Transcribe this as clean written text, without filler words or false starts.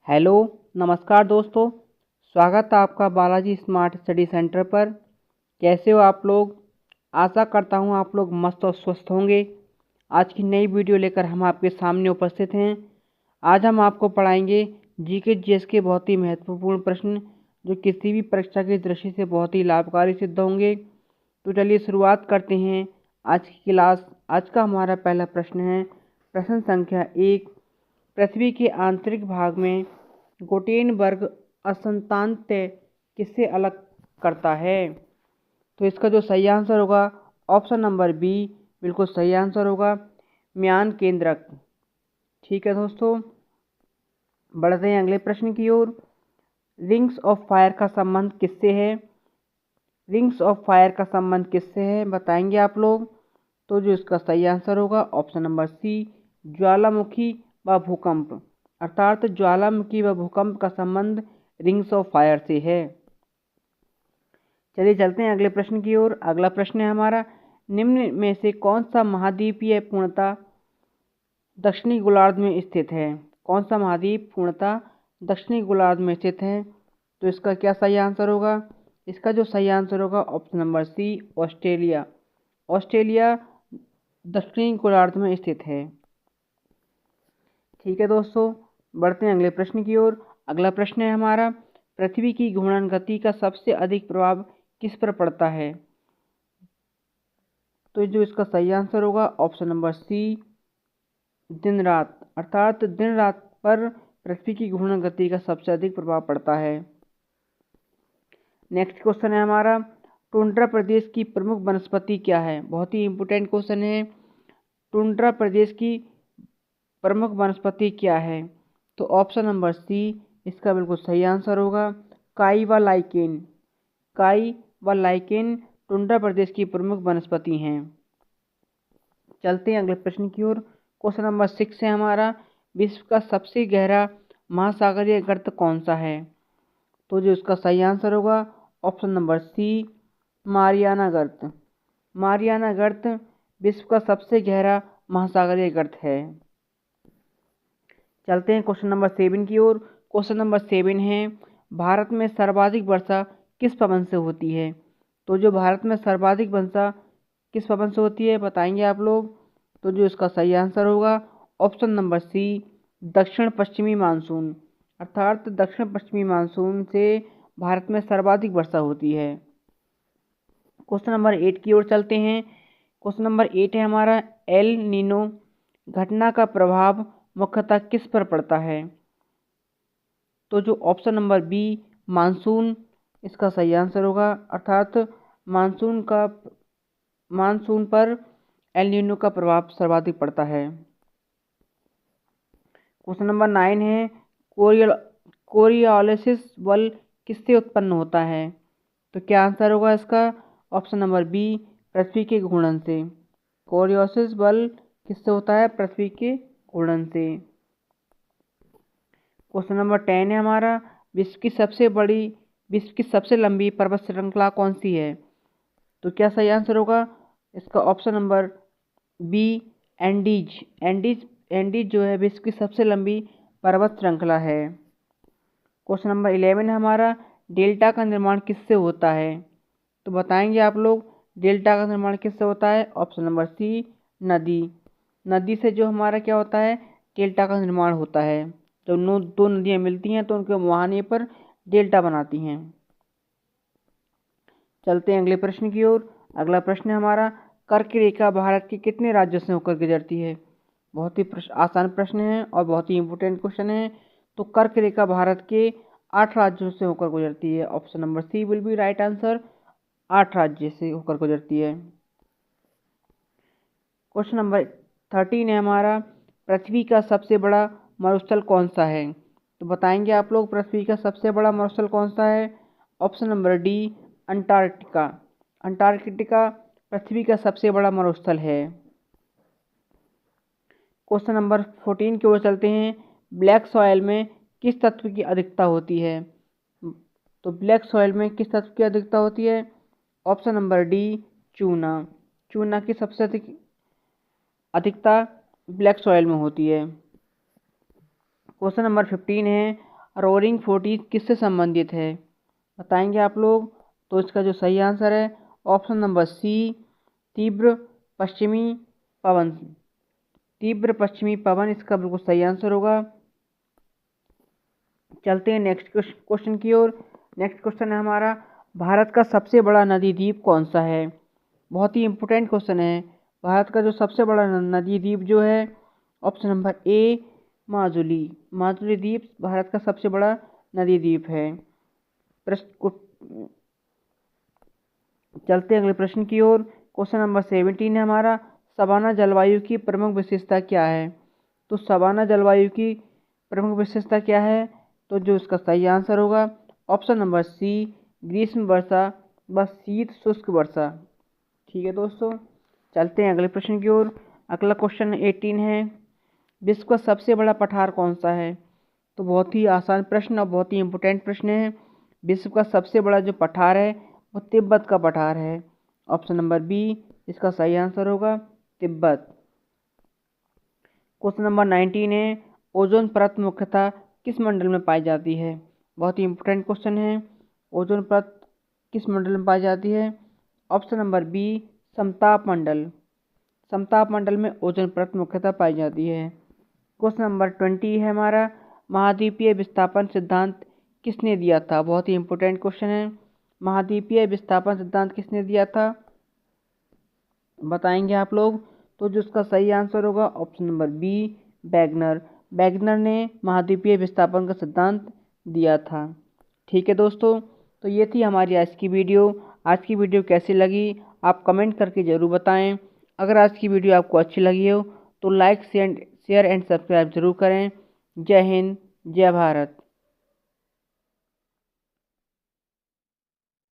Hello, नमस्कार दोस्तों। स्वागत है आपका बालाजी स्मार्ट स्टडी सेंटर पर। कैसे हो आप लोग? आशा करता हूँ आप लोग मस्त और स्वस्थ होंगे। आज की नई वीडियो लेकर हम आपके सामने उपस्थित हैं। आज हम आपको पढ़ाएंगे जीके जीएस के बहुत ही महत्वपूर्ण प्रश्न जो किसी भी परीक्षा की दृष्टि से बहुत ही लाभकारी सिद्ध होंगे। तो चलिए शुरुआत करते हैं आज की क्लास। आज का हमारा पहला प्रश्न है प्रश्न संख्या 1। पृथ्वी के आंतरिक भाग में गुटेनबर्ग असंतानतय किससे अलग करता है? तो इसका जो सही आंसर होगा ऑप्शन नंबर बी बिल्कुल सही आंसर होगा, म्यान केंद्रक। ठीक है दोस्तों, बढ़ते हैं अगले प्रश्न की ओर। रिंग्स ऑफ फायर का संबंध किससे है? रिंग्स ऑफ फायर का संबंध किससे है बताएंगे आप लोग। तो जो इसका सही आंसर होगा ऑप्शन नंबर सी, ज्वालामुखी व भूकंप। अर्थात ज्वालामुखी व भूकंप का संबंध रिंग्स ऑफ फायर से है। चलिए चलते हैं अगले प्रश्न की ओर। अगला प्रश्न है हमारा, निम्न में से कौन सा महाद्वीपीय पूर्णतः दक्षिणी गोलार्ध में स्थित है? कौन सा महाद्वीप पूर्णतः दक्षिणी गोलार्ध में स्थित है? तो इसका क्या सही आंसर होगा? इसका जो सही आंसर होगा option number C, Australia. Australia दक्षिणी गोलार्ध में स्थित है। ठीक है दोस्तों, बढ़ते हैं अगले प्रश्न की ओर। अगला प्रश्न है हमारा, पृथ्वी की घूर्णन गति का सबसे अधिक प्रभाव किस पर पड़ता है? तो जो इसका सही आंसर होगा ऑप्शन नंबर सी, दिन रात। अर्थात दिन रात पर पृथ्वी की घूर्णन गति का सबसे अधिक प्रभाव पड़ता है। नेक्स्ट क्वेश्चन है हमारा, टुंड्रा प्रदेश की प्रमुख वनस्पति क्या है? बहुत ही इंपोर्टेंट क्वेश्चन है। टुंड्रा प्रदेश की प्रमुख वनस्पति क्या है? तो ऑप्शन नंबर सी इसका बिल्कुल सही आंसर होगा, काई व लाइकेन। काई व लाइकेन टुंड्रा प्रदेश की प्रमुख वनस्पति हैं। चलते हैं अगले प्रश्न की ओर। क्वेश्चन नंबर 6 है हमारा, विश्व का सबसे गहरा महासागरीय गर्त कौन सा है? तो जो इसका सही आंसर होगा ऑप्शन नंबर सी, मारियाना गर्त। मारियाना गर्त विश्व का सबसे गहरा महासागरीय गर्त है। चलते हैं क्वेश्चन नंबर 7 की ओर। क्वेश्चन नंबर 7 है, भारत में सर्वाधिक वर्षा किस पवन से होती है? तो जो भारत में सर्वाधिक वर्षा किस पवन से होती है बताएंगे आप लोग। तो जो इसका सही आंसर होगा ऑप्शन नंबर सी, दक्षिण पश्चिमी मानसून। अर्थात दक्षिण पश्चिमी मानसून से भारत में सर्वाधिक वर्षा होती है। क्वेश्चन नंबर 8 की ओर चलते हैं। क्वेश्चन नंबर 8 है हमारा, एल नीनो घटना का प्रभाव मुख्यतः किस पर पड़ता है? तो जो ऑप्शन नंबर बी, मानसून, इसका सही आंसर होगा। अर्थात मानसून पर एल नीनो का प्रभाव सर्वाधिक पड़ता है। क्वेश्चन नंबर 9 है, कोरियोलिसिस बल किससे उत्पन्न होता है? तो क्या आंसर होगा इसका? ऑप्शन नंबर बी, पृथ्वी के घूर्णन से। कोरियोलिसिस बल किससे होता है? पृथ्वी के घूर्णन से। क्वेश्चन नंबर 10 है हमारा, विश्व की सबसे लंबी पर्वत श्रृंखला कौन सी है? तो क्या सही आंसर होगा इसका? Option number B, Andes. Andes जो है विश्व की सबसे लंबी पर्वत श्रृंखला है। क्वेश्चन नंबर 11 है हमारा, डेल्टा का निर्माण किससे होता है? तो बताएंगे आप लोग, डेल्टा का निर्माण किससे होता है? ऑप्शन नंबर सी, नदी। नदी से जो हमारा क्या होता है? डेल्टा का निर्माण होता है। जब दो नदियाँ मिलती हैं तो उनके मुहाने पर डेल्टा बनाती हैं। चलते हैं अगले प्रश्न की ओर। अगला प्रश्न है हमारा, कर्क रेखा भारत के कितने राज्यों से होकर गुजरती है? बहुत ही आसान प्रश्न है और बहुत ही इंपोर्टेंट क्वेश्चन है। तो कर्क रेखा भारत के 8 राज्यों से होकर गुजरती है। Option number C will be right answer, 8 राज्य से होकर गुजरती है। क्वेश्चन नंबर 13 है हमारा, पृथ्वी का सबसे बड़ा मरुस्थल कौन सा है? तो बताएंगे आप लोग, पृथ्वी का सबसे बड़ा मरुस्थल कौन सा है? Option number D, Antarctica. Antarctica पृथ्वी का सबसे बड़ा मरुस्थल है। क्वेश्चन नंबर 14 की ओर चलते हैं, ब्लैक सॉयल में किस तत्व की अधिकता होती है? तो ब्लैक सॉयल में किस तत्व की अधिकता होती है? ऑप्शन नंबर डी, चूना। चूना की सबसे अधिकता ब्लैक सॉयल में होती है। क्वेश्चन नंबर 15 है, रोरिंग 40 किससे संबंधित है? बताएंगे आप लोग। तो इसका जो सही आंसर है ऑप्शन नंबर सी, तीव्र पश्चिमी पवन। तीव्र पश्चिमी पवन इसका बिल्कुल सही आंसर होगा। चलते हैं नेक्स्ट क्वेश्चन की ओर। नेक्स्ट क्वेश्चन है हमारा, भारत का सबसे बड़ा नदी द्वीप कौन सा है? बहुत ही इंपॉर्टेंट क्वेश्चन है। भारत का जो सबसे बड़ा नदी द्वीप जो है, option number A, Majuli. Majuli द्वीप भारत का सबसे बड़ा नदी द्वीप है। चलते हैं अगले प्रश्न की ओर। क्वेश्चन नंबर 17 है हमारा, सवाना जलवायु की प्रमुख विशेषता क्या है? तो सवाना जलवायु की प्रमुख विशेषता क्या है? तो जो इसका सही आंसर होगा ऑप्शन नंबर सी, ग्रीष्म वर्षा व शीत शुष्क वर्षा। ठीक है दोस्तों, चलते हैं अगले प्रश्न की ओर। अगला क्वेश्चन 18 है, विश्व का सबसे बड़ा पठार कौन सा है? तो बहुत ही आसान प्रश्न और बहुत ही इंपॉर्टेंट प्रश्न है। विश्व का सबसे बड़ा जो पठार है वो तिब्बत का पठार है। ऑप्शन नंबर बी इसका सही आंसर होगा, तिब्बत। क्वेश्चन नंबर 19 है, ओजोन परत मुख्यतः किस मंडल में पाई जाती है? बहुत ही इंपॉर्टेंट क्वेश्चन है। ओजोन परत किस मंडल में पाई जाती है? ऑप्शन नंबर बी, समताप मंडल। समताप मंडल में ओजोन परत मुख्यतः पाई जाती है। क्वेश्चन नंबर 20 है हमारा, महाद्वीपीय विस्थापन सिद्धांत किसने दिया था? बहुत ही इंपॉर्टेंट क्वेश्चन है। महाद्वीपीय विस्थापन सिद्धांत किसने दिया था? बताएंगे आप लोग। तो जो उसका सही आंसर होगा option number B, Wegener. Wegener ने महाद्वीपीय विस्थापन का सिद्धांत दिया था। ठीक है दोस्तों, तो ये थी हमारी आज की वीडियो। आज की वीडियो कैसी लगी आप कमेंट करके ज़रूर बताएं। अगर आज की वीडियो आपको अच्छी लगी हो तो लाइक शेयर एंड सब्सक्राइब जरूर करें। जय हिंद, जय भारत।